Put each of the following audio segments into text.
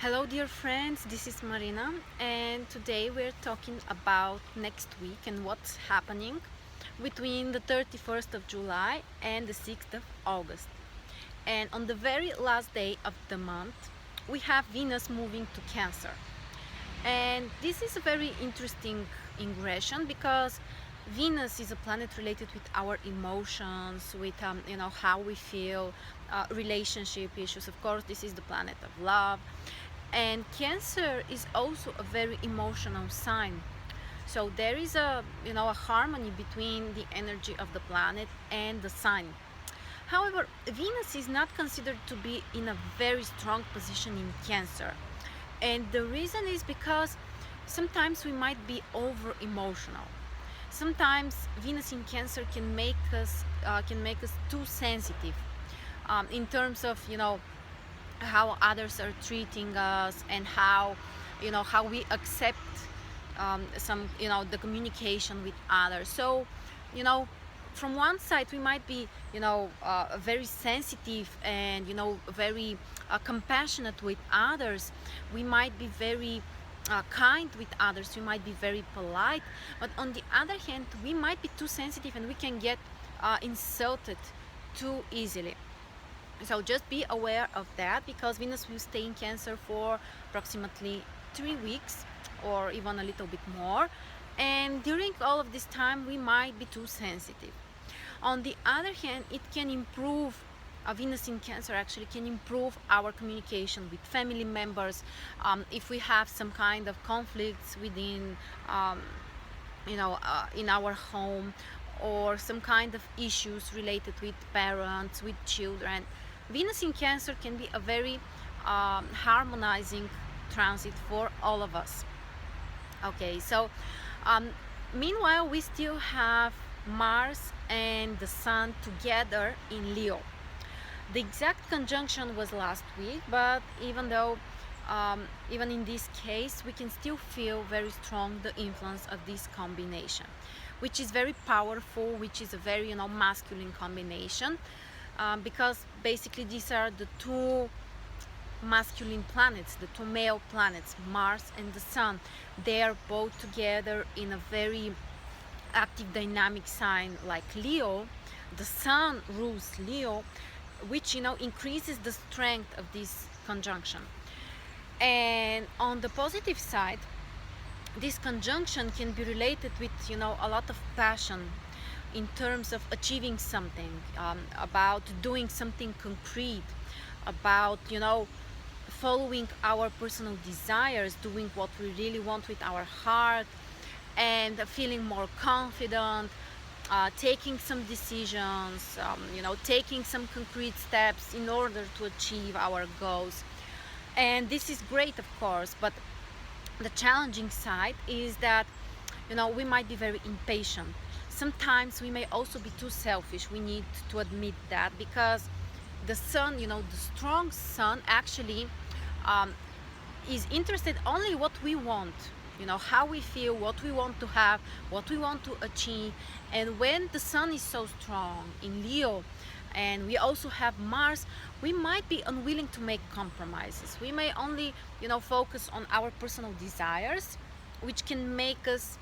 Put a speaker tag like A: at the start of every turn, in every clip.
A: Hello dear friends, this is Marina and today we're talking about next week and what's happening between the 31st of July and the 6th of August. And on the very last day of the month, we have Venus moving to Cancer. And this is a very interesting ingression because Venus is a planet related with our emotions, with how we feel, relationship issues. Of course, this is the planet of love, and Cancer is also a very emotional sign. So there is a harmony between the energy of the planet and the sign. However, Venus is not considered to be in a very strong position in Cancer. And the reason is because sometimes we might be over emotional. Sometimes Venus in Cancer can make us too sensitive in terms of how others are treating us, and how we accept some the communication with others. So you know from one side we might be very sensitive and very compassionate with others. We might be very kind with others, we might be very polite, but on the other hand we might be too sensitive and we can get insulted too easily. So just be aware of that, because Venus will stay in Cancer for approximately 3 weeks or even a little bit more, and during all of this time we might be too sensitive. On the other hand, it can improve, Venus in Cancer actually can improve our communication with family members. If we have some kind of conflicts within in our home, or some kind of issues related with parents, with children, Venus in Cancer can be a very harmonizing transit for all of us. Okay, so meanwhile we still have Mars and the Sun together in Leo. The exact conjunction was last week, but even in this case we can still feel very strong the influence of this combination, which is very powerful, which is a very masculine combination, because basically these are the two masculine planets, the two male planets, Mars and the Sun. They are both together in a very active dynamic sign like Leo. The Sun rules Leo, which increases the strength of this conjunction. And on the positive side, this conjunction can be related with a lot of passion in terms of achieving something, about doing something concrete, about following our personal desires, doing what we really want with our heart, and feeling more confident, taking some decisions, taking some concrete steps in order to achieve our goals. And this is great, of course, but the challenging side is that we might be very impatient. Sometimes we may also be too selfish. We need to admit that, because the Sun, the strong Sun actually is interested only what we want, how we feel, what we want to have, what we want to achieve. And when the Sun is so strong in Leo, and we also have Mars, we might be unwilling to make compromises. We may only focus on our personal desires, which can make us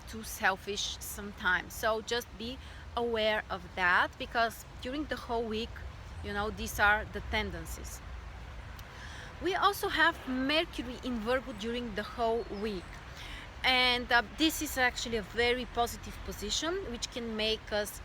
A: too selfish sometimes. So just be aware of that, because during the whole week these are the tendencies. We also have Mercury in Virgo during the whole week, and this is actually a very positive position, which can make us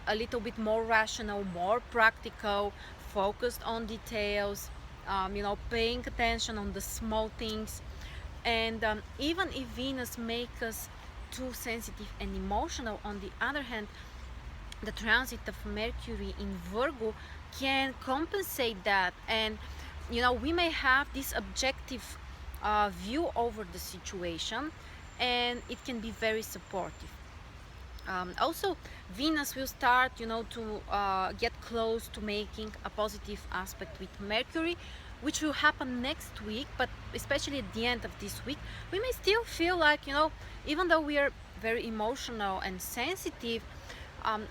A: a little bit more rational, more practical, focused on details, paying attention on the small things. And even if Venus makes us too sensitive and emotional, on the other hand, the transit of Mercury in Virgo can compensate that, and we may have this objective view over the situation, and it can be very supportive. Also, Venus will start to get close to making a positive aspect with Mercury, which will happen next week. But especially at the end of this week, we may still feel like even though we are very emotional and sensitive,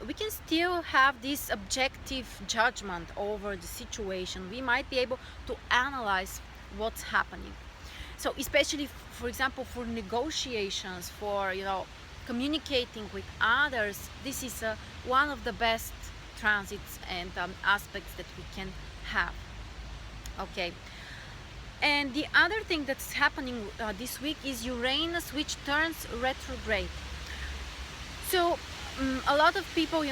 A: we can still have this objective judgment over the situation. We might be able to analyze what's happening. So especially, for example, for negotiations, for communicating with others, this is one of the best transits and aspects that we can have. Okay. And the other thing that's happening this week is Uranus, which turns retrograde. So a lot of people,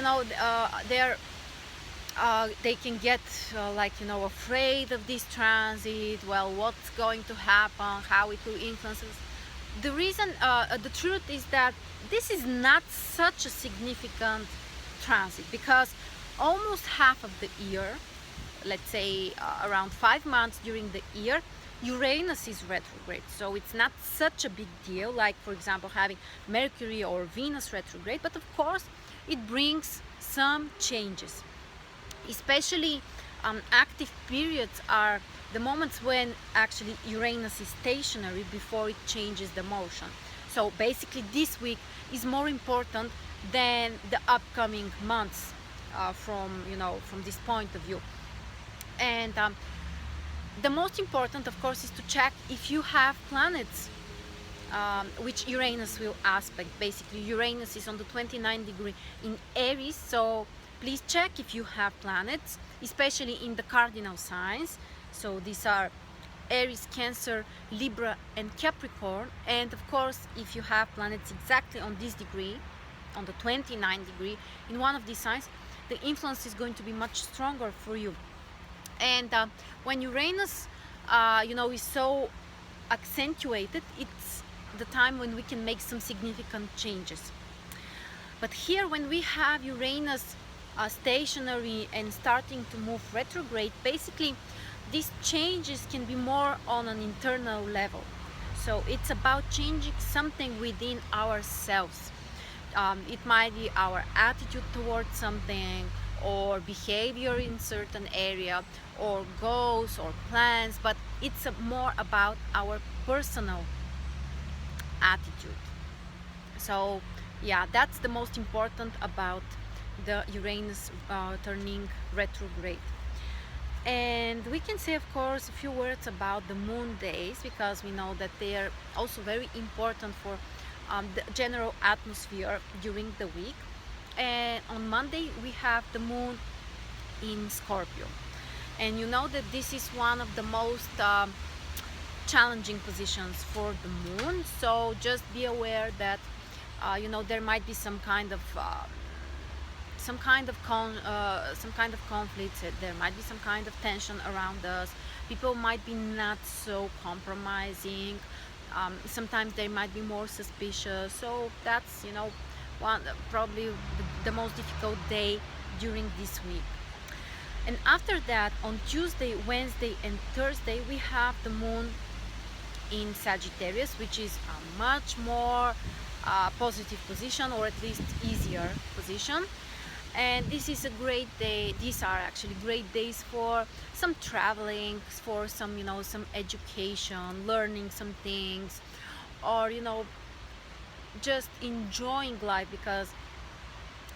A: they can get afraid of this transit. Well, what's going to happen, how it will influence us. The truth is that this is not such a significant transit, because almost half of the year, let's say around 5 months during the year, Uranus is retrograde. So it's not such a big deal, like for example having Mercury or Venus retrograde. But of course it brings some changes. Especially active periods are the moments when actually Uranus is stationary before it changes the motion. So basically this week is more important than the upcoming months from this point of view. And the most important, of course, is to check if you have planets which Uranus will aspect. Basically Uranus is on the 29th degree in Aries, so please check if you have planets, especially in the cardinal signs. So these are Aries, Cancer, Libra and Capricorn. And of course, if you have planets exactly on this degree, on the 29th degree in one of these signs, the influence is going to be much stronger for you. And when Uranus is so accentuated, it's the time when we can make some significant changes. But here, when we have Uranus stationary and starting to move retrograde, basically these changes can be more on an internal level. So it's about changing something within ourselves. It might be our attitude towards something, or behavior in certain area, or goals or plans, but it's more about our personal attitude. So yeah, that's the most important about the Uranus turning retrograde. And we can say, of course, a few words about the moon days, because we know that they are also very important for the general atmosphere during the week. And on Monday we have the moon in Scorpio, and you know that this is one of the most challenging positions for the moon. So just be aware that there might be some kind of conflicts. There might be some kind of tension around us. People might be not so compromising. Sometimes they might be more suspicious. So that's probably the most difficult day during this week. And after that, on Tuesday, Wednesday and Thursday, we have the moon in Sagittarius, which is a much more positive position, or at least easier position. And this is a great day. These are actually great days for some traveling, for some some education, learning some things, or just enjoying life, because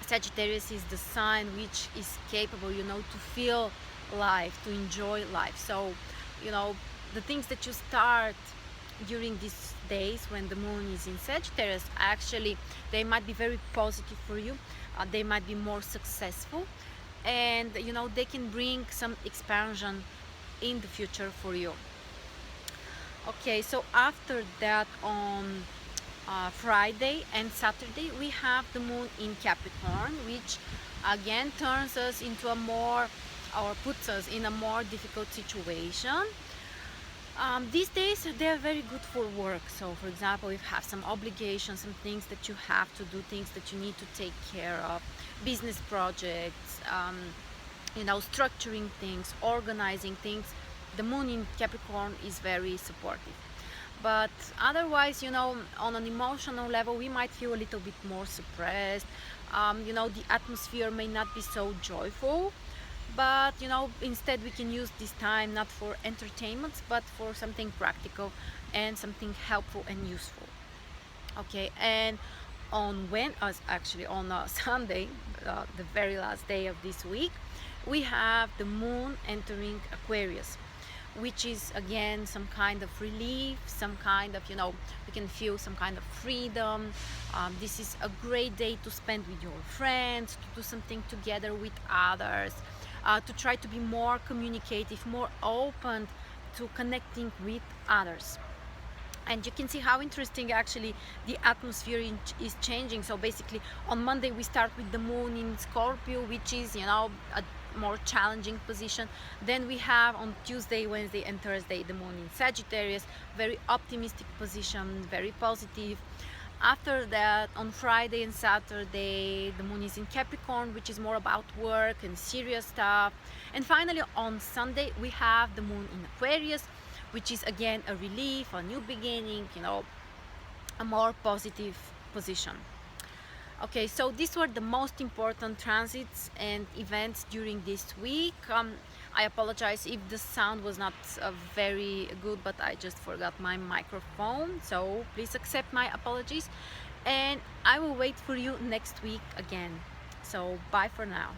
A: Sagittarius is the sign which is capable to feel life, to enjoy life. So the things that you start during these days when the moon is in Sagittarius, actually they might be very positive for you. They might be more successful, and they can bring some expansion in the future for you. Okay, so after that, on Friday and Saturday, we have the moon in Capricorn, which again turns us into a more, or puts us in a more difficult situation. These days they are very good for work. So for example, if you have some obligations, some things that you have to do, things that you need to take care of, business projects, structuring things, organizing things, the moon in Capricorn is very supportive. But otherwise, on an emotional level, we might feel a little bit more suppressed. The atmosphere may not be so joyful. But instead we can use this time not for entertainment, but for something practical and something helpful and useful. Okay, and on Sunday, the very last day of this week, we have the moon entering Aquarius, which is again some kind of relief, some kind of, you know, you can feel some kind of freedom. This is a great day to spend with your friends, to do something together with others, to try to be more communicative, more open to connecting with others. And you can see how interesting actually the atmosphere is changing. So basically on Monday we start with the moon in Scorpio, which is, you know, a more challenging position. Then we have on Tuesday, Wednesday and Thursday the moon in Sagittarius, very optimistic position, very positive. After that, on Friday and Saturday, the moon is in Capricorn, which is more about work and serious stuff. And finally on Sunday we have the moon in Aquarius, which is again a relief, a new beginning, you know, a more positive position. Okay, so these were the most important transits and events during this week. I apologize if the sound was not very good, but I just forgot my microphone, so please accept my apologies, and I will wait for you next week again. So bye for now.